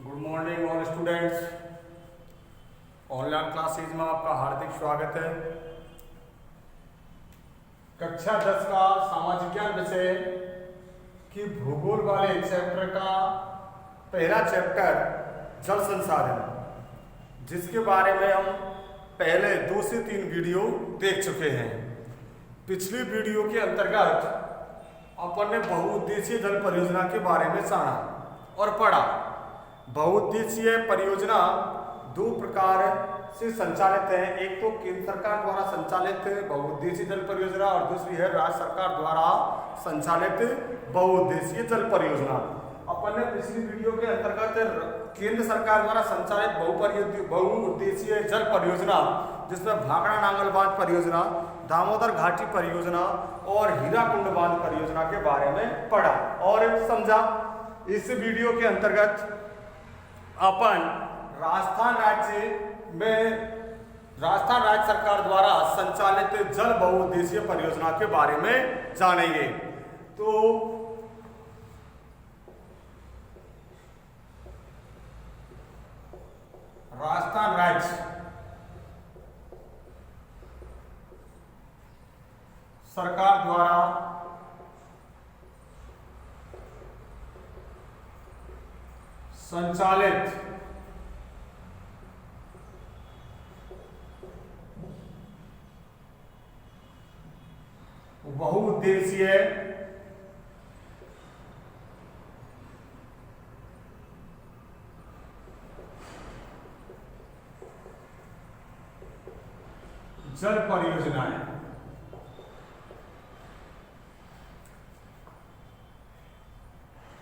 Good morning all students. Online classes में आपका हार्दिक स्वागत है। कक्षा 10 का सामाजिक ज्ञान विषय की भूगोल वाले चैप्टर का पहला चैप्टर जल संसाधन, जिसके बारे में हम पहले 2 से 3 वीडियो देख चुके हैं। पिछली वीडियो के अंतर्गत अपन ने बहुउद्देशीय जल परियोजना के बारे में जाना और पढ़ा। बहुउद्देशीय परियोजना 2 प्रकार से संचालित है। एक तो केंद्र सरकार द्वारा संचालित बहुउद्देशीय जल परियोजना और दूसरी है राज्य सरकार द्वारा संचालित बहुउद्देशीय जल परियोजना। अपन ने पिछली वीडियो के अंतर्गत केंद्र सरकार द्वारा संचालित बहुउद्देशीय जल परियोजना, जिसमें भाखड़ा नांगल बांध परियोजना, दामोदर घाटी परियोजना और हीराकुंड बांध परियोजना के बारे में पढ़ा और समझा। इस वीडियो के अंतर्गत अपन राजस्थान राज्य सरकार द्वारा संचालित जल बहुउद्देशीय परियोजना के बारे में जानेंगे। तो राजस्थान राज्य सरकार द्वारा संचालित बहुउद्देशीय जल परियोजनाएं।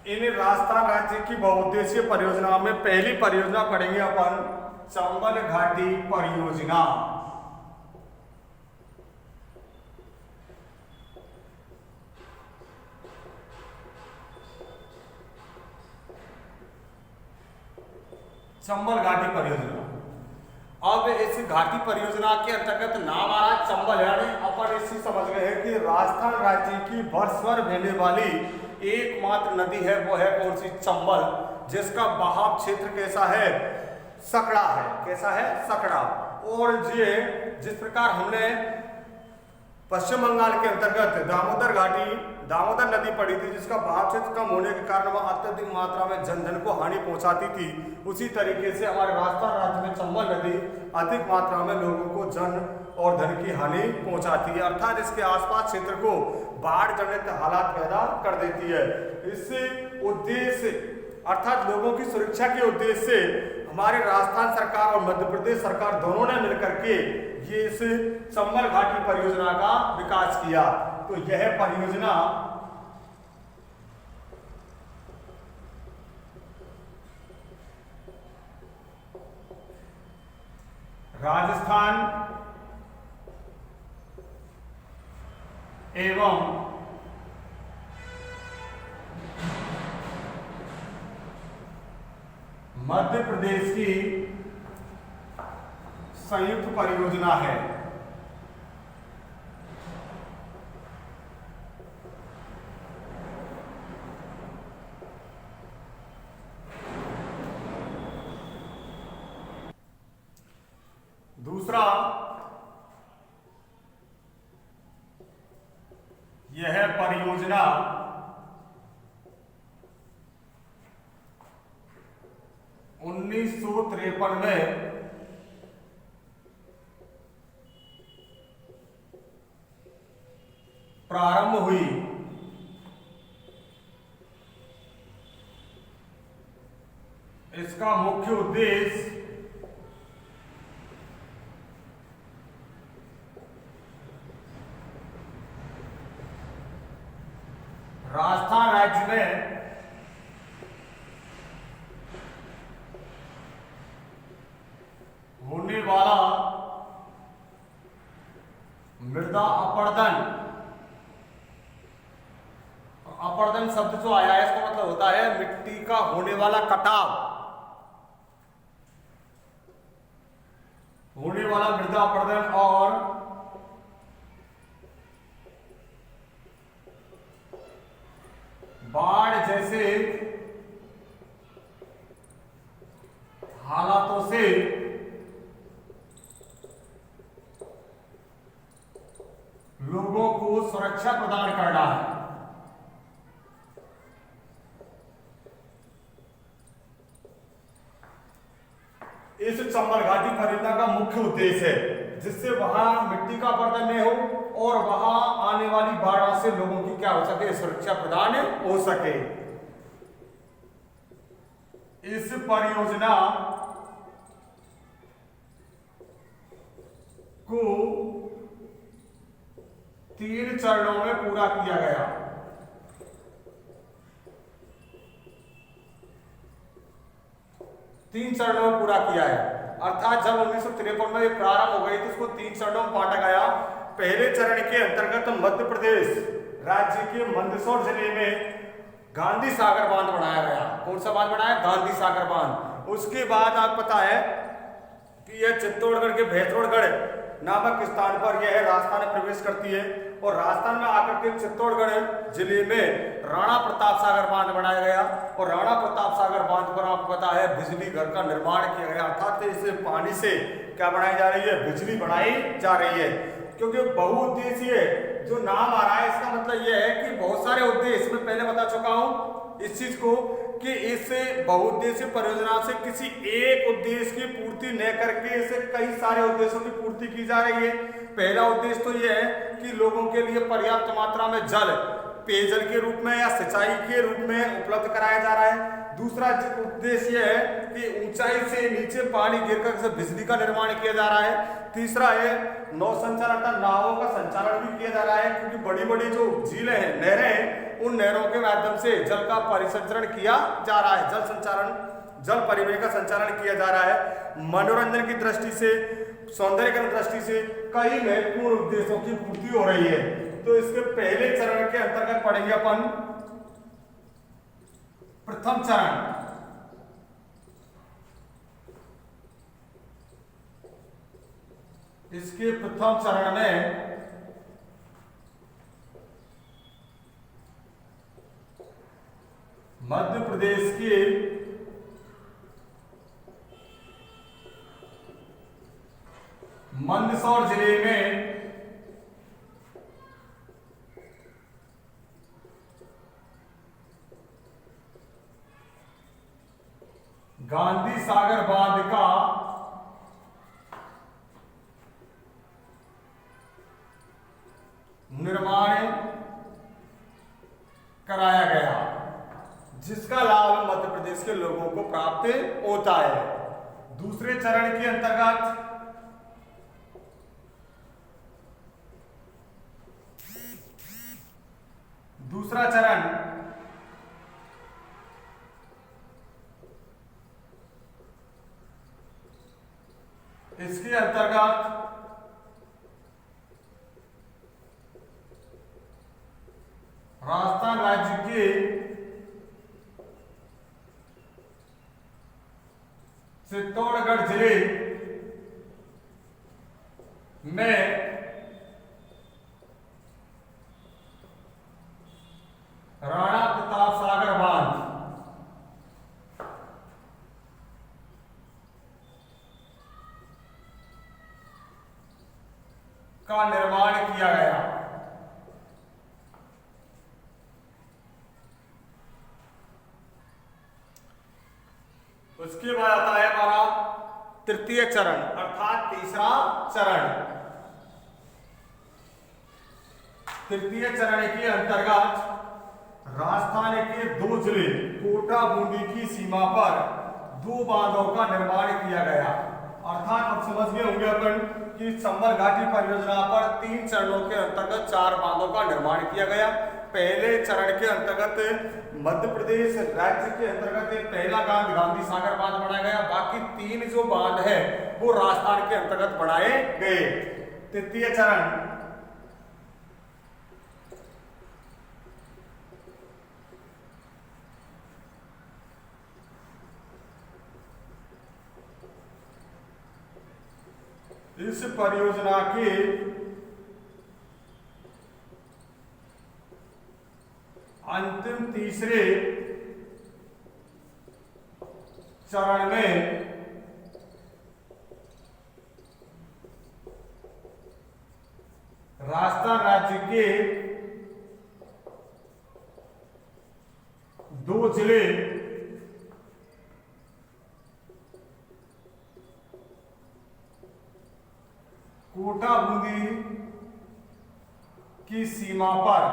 इन राजस्थान राज्य की बहुउद्देशीय परियोजना में पहली परियोजना पढ़ेंगे अपन चंबल घाटी परियोजना। चंबल घाटी परियोजना। अब इस घाटी परियोजना के अंतर्गत नाम आ रहा है चंबल, यानी अपन इसी समझ गए हैं कि राजस्थान राज्य की वर्ष भर बहने वाली एकमात्र नदी है, वो है कौन सी? चंबल, जिसका बहाव क्षेत्र कैसा है? सकड़ा है। कैसा है? सकड़ा। और ये जिस प्रकार हमने पश्चिम बंगाल के अंतर्गत दामोदर नदी पड़ी थी, जिसका बहाव क्षेत्र कम होने के कारण वह अत्यधिक मात्रा में जन को हानि पहुंचाती थी, उसी तरीके से हमारे राजस्थान राज्य में चंबल नदी अधिक मात्रा में लोगों को जन और धन की हानि पहुंचाती है, अर्थात इसके आसपास क्षेत्र को बाढ़ जनित हालात पैदा कर देती है। इससे उद्देश्य अर्थात लोगों की सुरक्षा के उद्देश्य से हमारे राजस्थान सरकार और मध्य प्रदेश सरकार दोनों ने मिलकर के ये इस चंबल घाटी परियोजना का विकास किया। तो यह परियोजना राजस्थान एवं मध्य प्रदेश की संयुक्त परियोजना है। दूसरा, यह परियोजना उन्नीस सौ 53 में प्रारंभ हुई। इसका मुख्य उद्देश्य राजस्थान राज्य में होने वाला मृदा अपरदन, अपरदन शब्द जो आया है इसका मतलब होता है मिट्टी का होने वाला कटाव, होने वाला मृदा अपरदन और बाढ़ जैसे हालातों से लोगों को सुरक्षा प्रदान करना है। इस चंबल घाटी परियोजना का मुख्य उद्देश्य है जिससे वहां मिट्टी का अपरदन नहीं हो और वहां आने वाली बाढ़ से लोगों की क्या हो सके, सुरक्षा प्रदान हो सके। इस परियोजना को 3 चरणों में पूरा किया गया। तीन चरणों में पूरा किया है, अर्थात जब 1953 में प्रारंभ हो गई तो उसको 3 चरणों में बांटा गया। पहले चरण के अंतर्गत मध्य प्रदेश राज्य के मंदसौर जिले में गांधी सागर बांध बनाया गया। कौन सा बांध बनाया? गांधी सागर बांध। उसके बाद आपको पता है कि यह चित्तौड़गढ़ के भैंसरोडगढ़ नामक स्थान पर यह राजस्थान में प्रवेश करती है और राजस्थान में आकर के चित्तौड़गढ़ जिले में राणा प्रताप सागर बांध बनाया गया और राणा प्रताप सागर बांध पर आपको पता है बिजली घर का निर्माण किया गया, अर्थात इस पानी से क्या बनाई जा रही है? बिजली बनाई जा रही है। क्योंकि बहुउद्देशीय जो नाम आ रहा है इसका मतलब यह है कि बहुत सारे उद्देश्य, मैं पहले बता चुका हूं इस चीज को कि इस बहुउद्देशीय परियोजना से किसी एक उद्देश्य की पूर्ति न करके इसे कई सारे उद्देश्यों की पूर्ति की जा रही है। पहला उद्देश्य तो यह है कि लोगों के लिए पर्याप्त मात्रा में जल पेयजल के रूप में या सिंचाई के रूप में उपलब्ध कराया जा रहा है। दूसरा उद्देश्य यह है कि ऊंचाई से नीचे पानी गिरकर बिजली का निर्माण किया जा रहा है। तीसरा है नौ संचालन अर्थात नावों का संचालन भी किया जा रहा है, क्योंकि बड़ी बड़ी जो झीलें हैं, नहरें हैं, उन नहरों के माध्यम से जल का परिसंचरण किया जा रहा है, जल परिवहन का संचालन किया जा रहा है। मनोरंजन की दृष्टि से, सौंदर्यकरण दृष्टि से कई महत्वपूर्ण उद्देश्यों की पूर्ति हो रही है। तो इसके पहले चरण के अंतर्गत पढ़ेंगे अपन प्रथम चरण। इसके प्रथम चरण में मध्य प्रदेश के मंदसौर जिले में गांधी सागर बांध का निर्माण कराया गया, जिसका लाभ मध्य प्रदेश के लोगों को प्राप्त होता है। दूसरे चरण के अंतर्गत दूसरा चरण इसके अंतर्गत राजस्थान राज्य के चित्तौड़गढ़ जिले में राणा प्रताप सागर बांध का निर्माण किया गया। उसके बाद आता है हमारा तृतीय चरण अर्थात तीसरा चरण। तृतीय चरण के अंतर्गत राजस्थान के 2 जिले कोटा बूंदी की सीमा पर 2 बांधों का निर्माण किया गया। अर्थात अब समझ गए होंगे अपन कि चंबल घाटी परियोजना पर 3 चरणों के अंतर्गत 4 बांधों का निर्माण किया गया। पहले चरण के अंतर्गत मध्य प्रदेश राज्य के अंतर्गत पहला बांध गांधी सागर बांध बनाया गया, बाकी 3 जो बांध है वो राजस्थान के अंतर्गत बनाए गए। तृतीय चरण इस परियोजना के अंतिम तीसरे चरण में दो जिले कोटा बूंदी की सीमा पर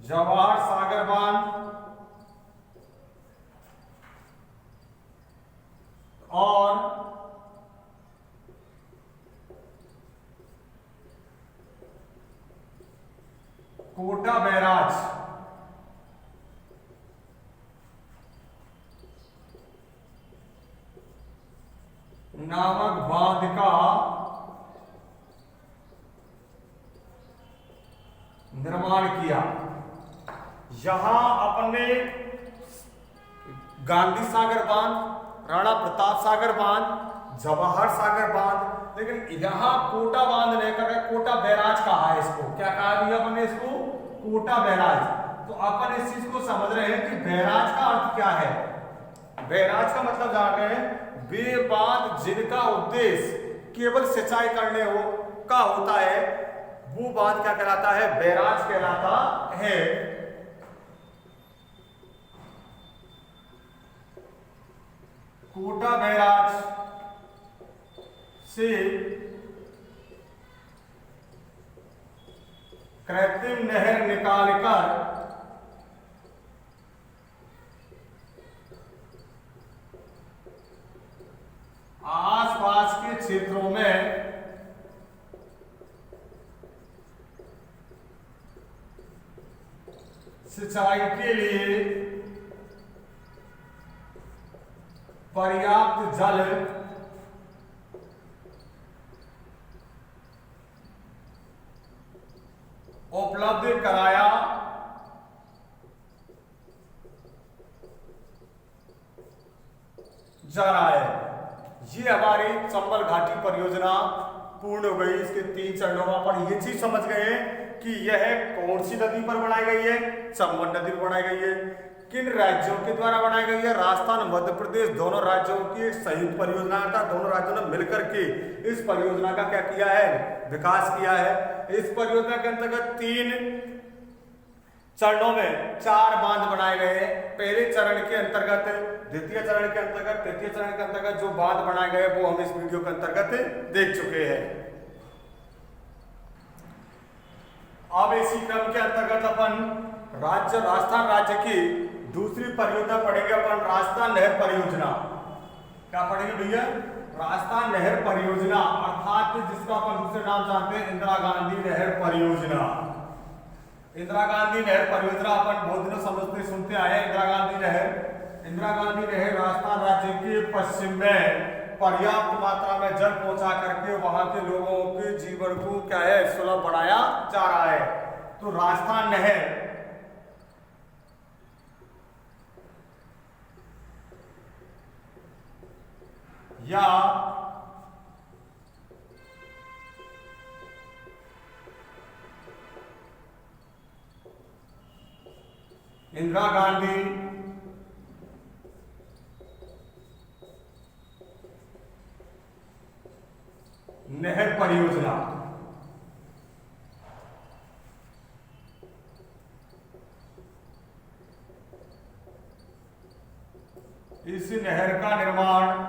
जवाहर सागर बांध और कोटा बैराज नामक बांध का निर्माण किया। यहां अपने गांधी सागर बांध, राणा प्रताप सागर बांध, जवाहर सागर बांध, लेकिन यहां कोटा बांध नहीं कर रहे, कोटा बैराज कहा है इसको। क्या कहा दिया अपने इसको? कोटा बैराज। तो अपन इस चीज को समझ रहे हैं कि बैराज का अर्थ क्या है। बैराज का मतलब जान रहे हैं वे बांध जिनका उद्देश्य केवल सिंचाई करने का होता है, वो बांध क्या कहलाता है? बैराज कहलाता है। कोटा बैराज से कृत्रिम नहर निकालकर आसपास के क्षेत्रों में सिंचाई के लिए पर्याप्त जल उपलब्ध कराया जा रहा है। ये हमारी चंबल घाटी परियोजना पूर्ण हो गई। इसके 3 चरणों में अपन ये चीज समझ गए कि यह कौन सी नदी पर बनाई गई है? चंबल नदी पर बनाई गई है। किन राज्यों के द्वारा बनाई गई है? राजस्थान, मध्य प्रदेश, दोनों राज्यों की एक संयुक्त परियोजना था। दोनों राज्यों ने मिलकर के इस परियोजना का क्या किया है? विकास किया है। इस परियोजना के अंतर्गत 3 चरणों में 4 बांध बनाए गए हैं। पहले चरण के अंतर्गत, द्वितीय चरण के अंतर्गत, तृतीय चरण के अंतर्गत जो बांध बनाए गए वो हम इस वीडियो के अंतर्गत देख चुके हैं। अब इसी क्रम के अंतर्गत अपन राजस्थान राज्य की दूसरी परियोजना पढ़ेंगे अपन, राजस्थान नहर परियोजना। क्या पढ़ेंगे भैया? राजस्थान नहर परियोजना, अर्थात जिसका अपन दूसरे नाम जानते हैं इंदिरा गांधी नहर परियोजना। इंदिरा गांधी नहर परियोजना अपन बहुत दिनों समझते सुनते आए हैं। इंदिरा गांधी नहर राजस्थान राज्य के पश्चिम में पर्याप्त मात्रा में जल पहुंचा करके वहां के लोगों के जीवन को क्या है? सुलभ बनाया जा रहा है। तो राजस्थान नहर या इंदिरा गांधी नहर परियोजना इस नहर का निर्माण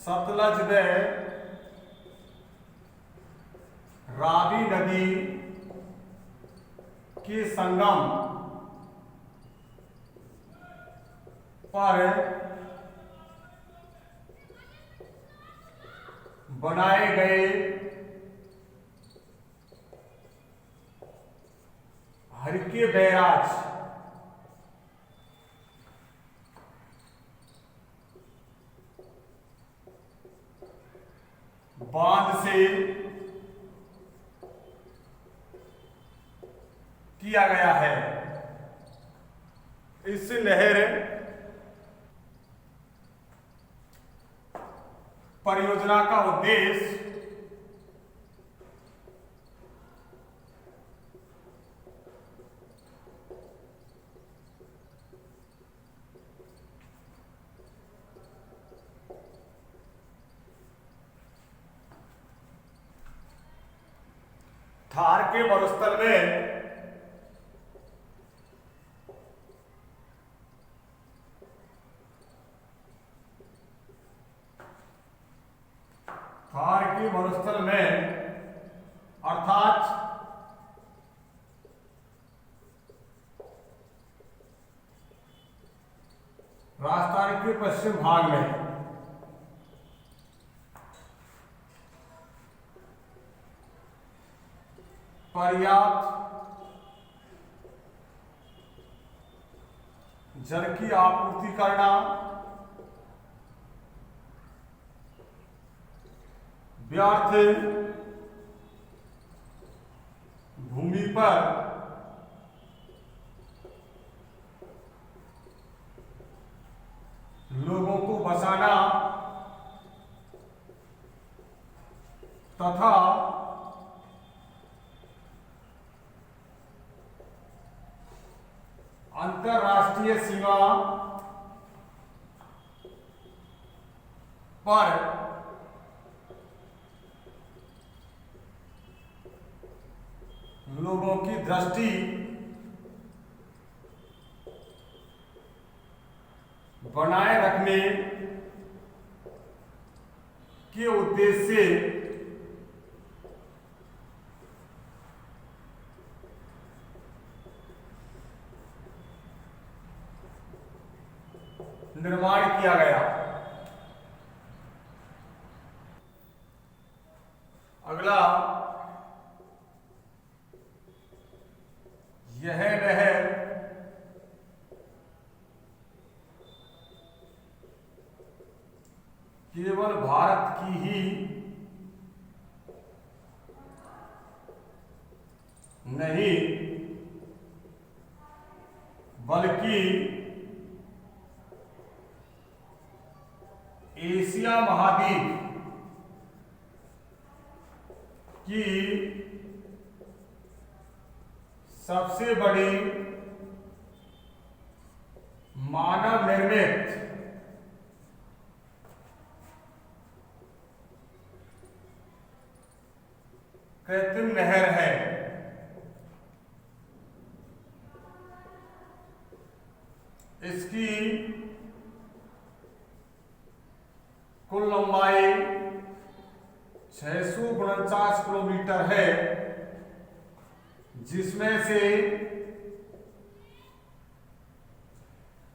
सतलज में रावी नदी के संगम पर बनाए गए हरके बैराज बांध से किया गया है। इस नहर परियोजना का उद्देश्य थार के मरुस्थल में अर्थात राजस्थान के पश्चिम भाग में पर्याप्त जल की आपूर्ति करना, व्यर्थ भूमि पर लोगों को बसाना तथा अंतरराष्ट्रीय सीमा पर लोगों की दृष्टि बनाए रखने के उद्देश्य से निर्माण किया गया। अगला, यह नहर केवल भारत की ही नहीं बल्कि एशिया महाद्वीप की सबसे बड़ी मानव निर्मित कृत्रिम नहर है। इसकी कुल लंबाई 649 किलोमीटर है, जिसमें से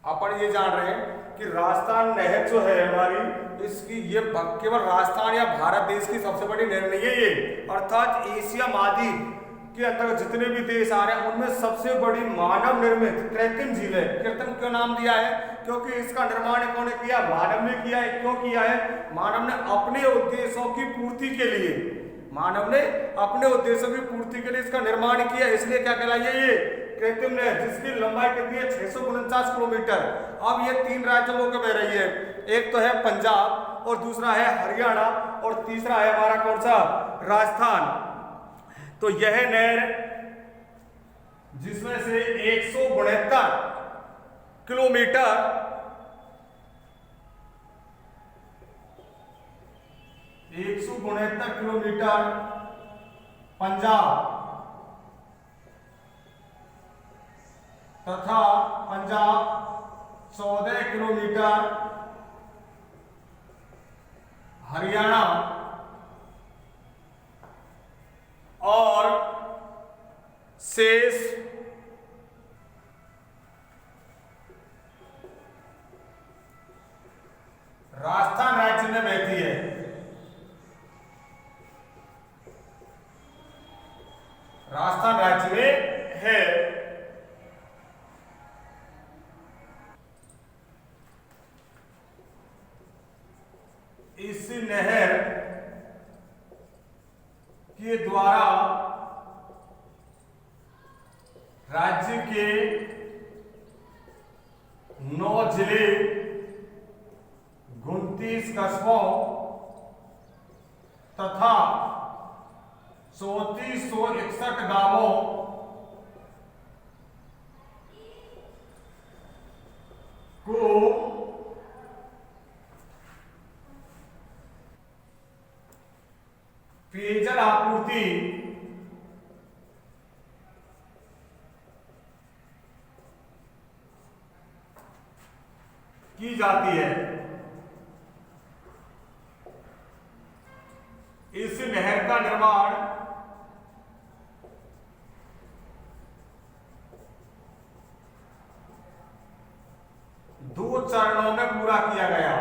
अपन ये जान रहे हैं कि राजस्थान नहर जो है हमारी, इसकी ये केवल राजस्थान या भारत देश की सबसे बड़ी नहर नहीं है ये, अर्थात एशिया महाद्वीप के अंतर्गत जितने भी देश आ रहे हैं उनमें सबसे बड़ी मानव निर्मित कृत्रिम झील है। कृत्रिम क्यों नाम दिया है? क्योंकि इसका निर्माण कौन ने किया? मानव ने किया है। क्यों किया है? मानव ने अपने उद्देश्यों की पूर्ति के लिए, मानव ने अपने उद्देश्यों की पूर्ति के लिए इसका निर्माण किया, इसलिए क्या कहलाई है ये कृत्रिम नहर, जिसकी लंबाई कितनी है? 649 किलोमीटर। अब ये 3 राज्यों में बह रही है, एक तो है पंजाब और दूसरा है हरियाणा और तीसरा है हमारा कौन सा? राजस्थान। तो यह नहर जिसमें से 169 किलोमीटर पंजाब तथा 14 किलोमीटर हरियाणा और शेष राजस्थान राज्य में बहती है। राजस्थान राज्य में है। इस नहर के द्वारा राज्य के 9 जिले, 29 कस्बों तथा 3461 गांवों को पेयजल आपूर्ति की जाती है। इस नहर का निर्माण दो चरणों में पूरा किया गया।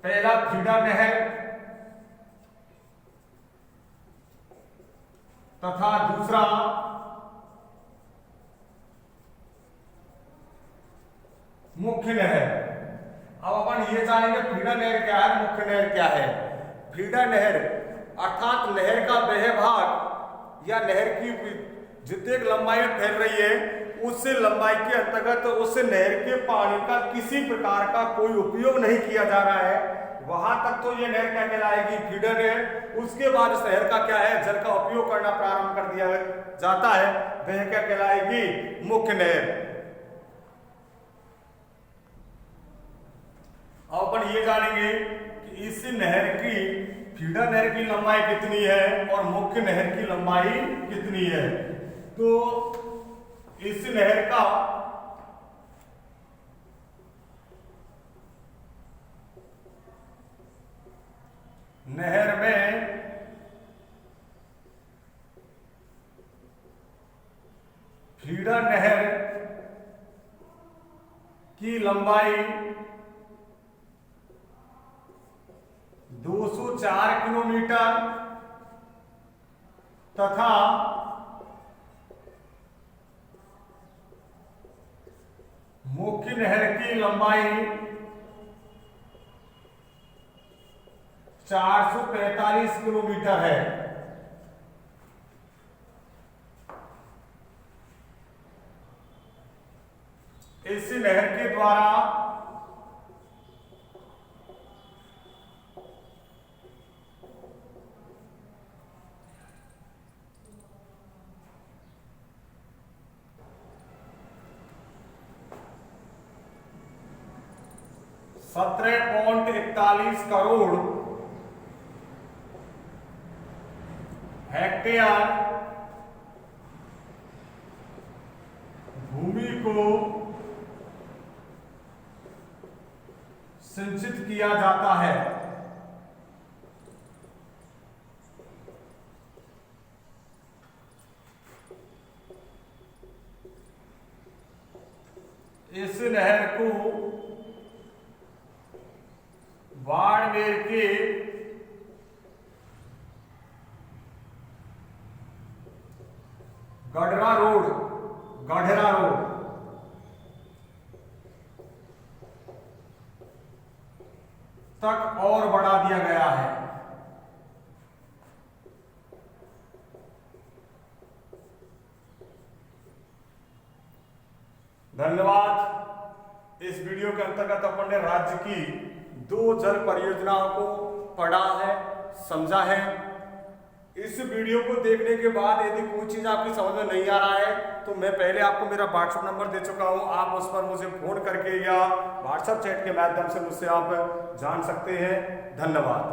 पहला फीडर नहर तथा दूसरा मुख्य नहर। अब अपन ये जानेंगे फीडर नहर क्या है, मुख्य नहर क्या है। फीडर नहर अर्थात नहर का वह भाग या नहर की जितनी लंबाई में फैल रही है उस लंबाई के अंतर्गत उस नहर के पानी का किसी प्रकार का कोई उपयोग नहीं किया जा रहा है, वहां तक तो ये नहर क्या कहलाएगी, फीडर नहर। उसके बाद इस नहर का क्या है, जल का उपयोग करना प्रारंभ कर दिया जाता है, वह क्या कहलाएगी, मुख्य नहर। अब अपन ये जानेंगे कि इस नहर की फीडर नहर की लंबाई कितनी है और मुख्य नहर की लंबाई कितनी है। तो इस नहर का नहर में फीडर नहर की लंबाई 204 किलोमीटर तथा मुख्य नहर की लंबाई 445 किलोमीटर है। इस नहर के द्वारा $17.41 करोड़ हेक्टेयर भूमि को सिंचित किया जाता है। इस नहर को बाड़मेर के गढ़रा रोड तक और बढ़ा दिया गया है। धन्यवाद। इस वीडियो के अंतर्गत अपन ने राज्य की 2 जल परियोजनाओं को पढ़ा है, समझा है। इस वीडियो को देखने के बाद यदि कोई चीज आपकी समझ में नहीं आ रहा है तो मैं पहले आपको मेरा व्हाट्सएप नंबर दे चुका हूं, आप उस पर मुझे फोन करके या व्हाट्सएप चैट के माध्यम से मुझसे आप जान सकते हैं। धन्यवाद।